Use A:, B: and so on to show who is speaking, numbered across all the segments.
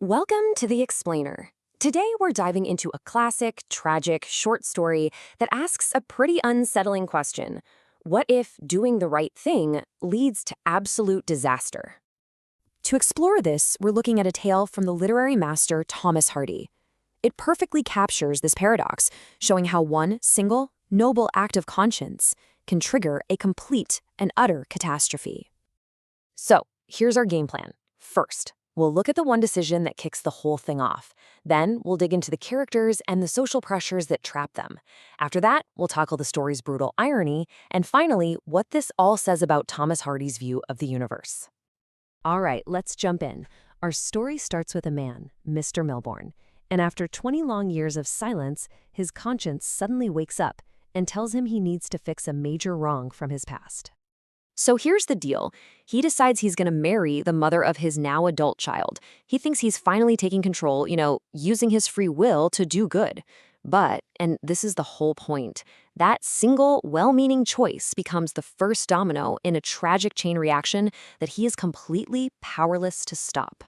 A: Welcome to The Explainer. Today we're diving into a classic, tragic, short story that asks a pretty unsettling question. What if doing the right thing leads to absolute disaster? To explore this, we're looking at a tale from the literary master Thomas Hardy. It perfectly captures this paradox, showing how one single, noble act of conscience can trigger a complete and utter catastrophe. So, here's our game plan. First, we'll look at the one decision that kicks the whole thing off. Then, we'll dig into the characters and the social pressures that trap them. After that, we'll tackle the story's brutal irony, and finally, what this all says about Thomas Hardy's view of the universe. All right, let's jump in. Our story starts with a man, Mr. Millborne, and after 20 long years of silence, his conscience suddenly wakes up and tells him he needs to fix a major wrong from his past. So here's the deal. He decides he's going to marry the mother of his now adult child. He thinks he's finally taking control, using his free will to do good. But, and this is the whole point, that single, well-meaning choice becomes the first domino in a tragic chain reaction that he is completely powerless to stop.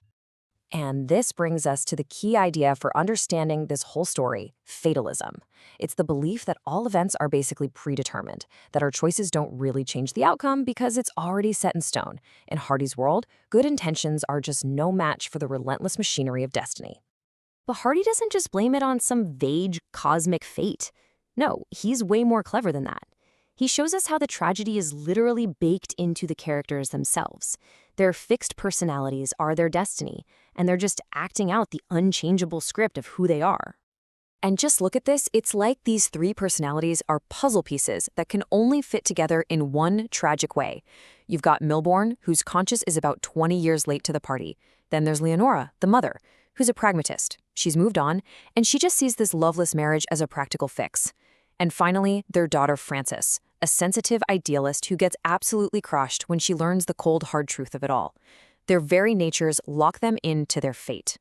A: And this brings us to the key idea for understanding this whole story, fatalism. It's the belief that all events are basically predetermined, that our choices don't really change the outcome because it's already set in stone. In Hardy's world, good intentions are just no match for the relentless machinery of destiny. But Hardy doesn't just blame it on some vague cosmic fate. No, he's way more clever than that. He shows us how the tragedy is literally baked into the characters themselves. Their fixed personalities are their destiny, and they're just acting out the unchangeable script of who they are. And just look at this, it's like these three personalities are puzzle pieces that can only fit together in one tragic way. You've got Millborne, whose conscience is about 20 years late to the party. Then there's Leonora, the mother, who's a pragmatist. She's moved on, and she just sees this loveless marriage as a practical fix. And finally, their daughter Frances, a sensitive idealist who gets absolutely crushed when she learns the cold, hard truth of it all. Their very natures lock them into their fate.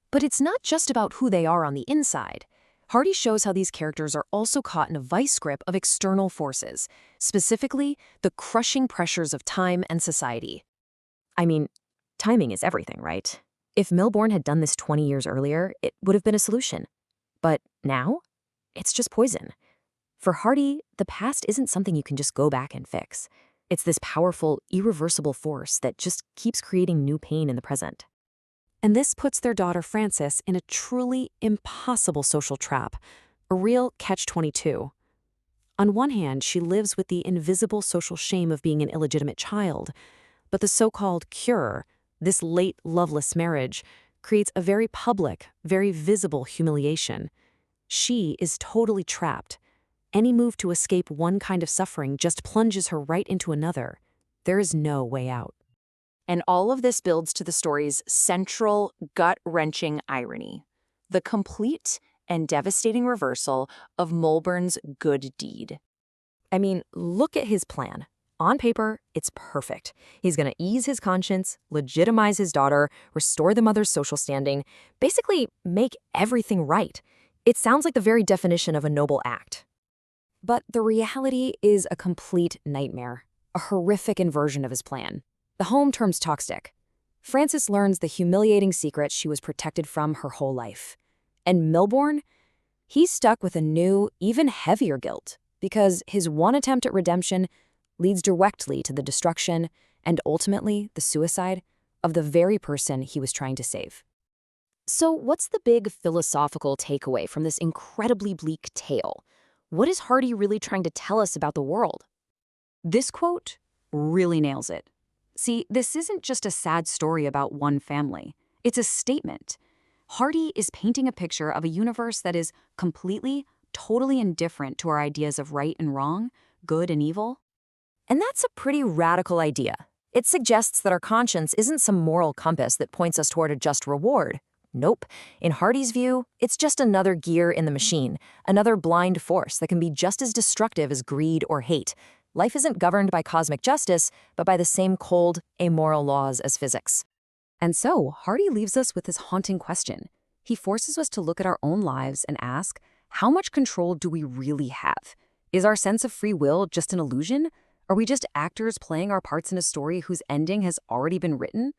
A: But it's not just about who they are on the inside. Hardy shows how these characters are also caught in a vice grip of external forces, specifically the crushing pressures of time and society. I mean, timing is everything, right? If Millborne had done this 20 years earlier, it would have been a solution. But now, it's just poison. For Hardy, the past isn't something you can just go back and fix. It's this powerful, irreversible force that just keeps creating new pain in the present. And this puts their daughter Frances in a truly impossible social trap, a real catch-22. On one hand, she lives with the invisible social shame of being an illegitimate child, but the so-called cure, this late loveless marriage, creates a very public, very visible humiliation. She is totally trapped. Any move to escape one kind of suffering just plunges her right into another. There is no way out. And all of this builds to the story's central, gut-wrenching irony, the complete and devastating reversal of Millborne's good deed. I mean, look at his plan. On paper, it's perfect. He's going to ease his conscience, legitimize his daughter, restore the mother's social standing, basically make everything right. It sounds like the very definition of a noble act. But the reality is a complete nightmare, a horrific inversion of his plan. The home turns toxic. Frances learns the humiliating secret she was protected from her whole life. And Millborne? He's stuck with a new, even heavier guilt, because his one attempt at redemption leads directly to the destruction and ultimately the suicide of the very person he was trying to save. So what's the big philosophical takeaway from this incredibly bleak tale? What is Hardy really trying to tell us about the world? This quote really nails it. See, this isn't just a sad story about one family. It's a statement. Hardy is painting a picture of a universe that is completely, totally indifferent to our ideas of right and wrong, good and evil. And that's a pretty radical idea. It suggests that our conscience isn't some moral compass that points us toward a just reward. Nope. In Hardy's view, it's just another gear in the machine, another blind force that can be just as destructive as greed or hate. Life isn't governed by cosmic justice, but by the same cold, amoral laws as physics. And so, Hardy leaves us with this haunting question. He forces us to look at our own lives and ask, how much control do we really have? Is our sense of free will just an illusion? Are we just actors playing our parts in a story whose ending has already been written?